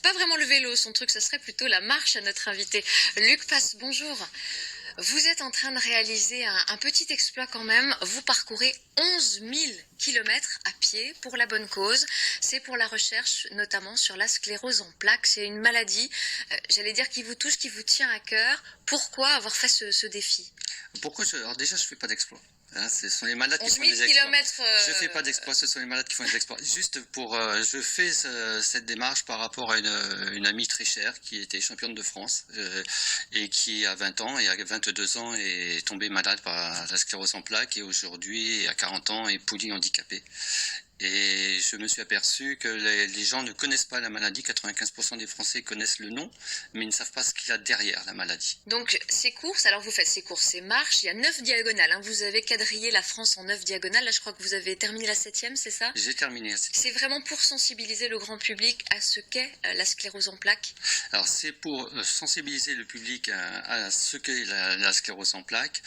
C'est pas vraiment le vélo, son truc, ce serait plutôt la marche à notre invité. Luc Passe, bonjour. Vous êtes en train de réaliser un petit exploit quand même. Vous parcourez 11 000 kilomètres à pied pour la bonne cause. C'est pour la recherche, notamment sur la sclérose en plaques. C'est une maladie, j'allais dire, qui vous touche, qui vous tient à cœur. Pourquoi avoir fait ce défi? Alors déjà, je fais pas d'exploit. Hein, ce sont les malades qui 11 font 000 des exploits. kilomètres. Je fais pas d'exploits, ce sont les malades qui font des exploits. Juste pour, je fais cette démarche par rapport à une amie très chère qui était championne de France et qui à 20 ans et à 22 ans est tombée malade par la sclérose en plaques et aujourd'hui à 40 ans est polyhandicapée. Et je me suis aperçu que les gens ne connaissent pas la maladie. 95% des Français connaissent le nom, mais ils ne savent pas ce qu'il y a derrière la maladie. Donc ces courses, alors vous faites ces courses, ces marches, il y a 9 diagonales. Hein. Vous avez quadrillé la France en 9 diagonales. Là, je crois que vous avez terminé la 7e, c'est ça? J'ai terminé. C'est vraiment pour sensibiliser le grand public à ce qu'est la sclérose en plaques? Alors c'est pour sensibiliser le public à ce qu'est la sclérose en plaques,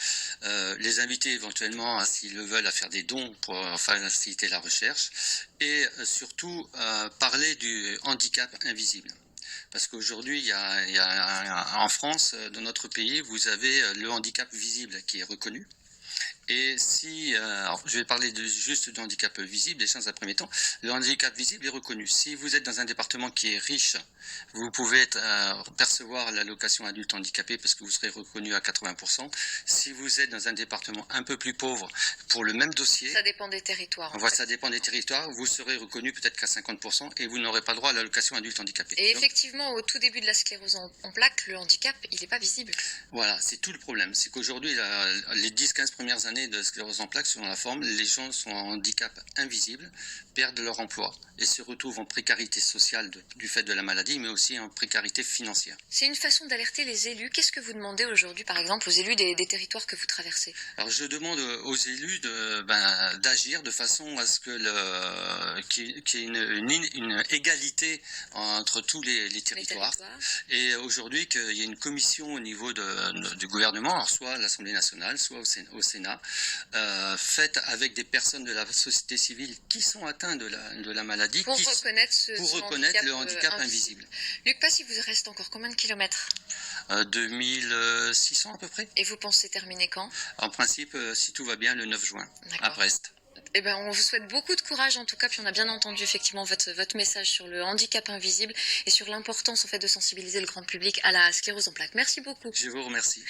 les inviter éventuellement, s'ils le veulent, à faire des dons pour faciliter la recherche et surtout parler du handicap invisible. Parce qu'aujourd'hui, en France, dans notre pays, vous avez le handicap visible qui est reconnu. Et si, alors je vais parler juste du handicap visible, déjà dans un premier temps, le handicap visible est reconnu. Si vous êtes dans un département qui est riche, vous pouvez percevoir l'allocation adulte handicapé parce que vous serez reconnu à 80%. Si vous êtes dans un département un peu plus pauvre, pour le même dossier, ça dépend des territoires. Ça dépend des territoires, vous serez reconnu peut-être qu'à 50% et vous n'aurez pas le droit à l'allocation adulte handicapé. Et donc, effectivement, au tout début de la sclérose en plaques, le handicap, il n'est pas visible. Voilà, c'est tout le problème. C'est qu'aujourd'hui, les 10-15 premières années de sclérose en plaques, selon la forme, les gens sont en handicap invisible, perdent leur emploi et se retrouvent en précarité sociale du fait de la maladie, mais aussi en précarité financière. C'est une façon d'alerter les élus. Qu'est-ce que vous demandez aujourd'hui, par exemple, aux élus des territoires que vous traversez? Alors, je demande aux élus d'agir de façon à ce qu'il y ait une égalité entre tous les territoires. Et aujourd'hui, qu'il y ait une commission au niveau du gouvernement, alors soit à l'Assemblée nationale, soit au Sénat, faite avec des personnes de la société civile qui sont atteintes de la maladie, pour reconnaître le handicap invisible. Luc Passe, il vous reste encore combien de kilomètres? 2600 à peu près. Et vous pensez terminer quand? En principe, si tout va bien, le 9 juin, à Brest. Eh ben, on vous souhaite beaucoup de courage en tout cas, puis on a bien entendu effectivement votre message sur le handicap invisible et sur l'importance en fait de sensibiliser le grand public à la sclérose en plaques. Merci beaucoup. Je vous remercie.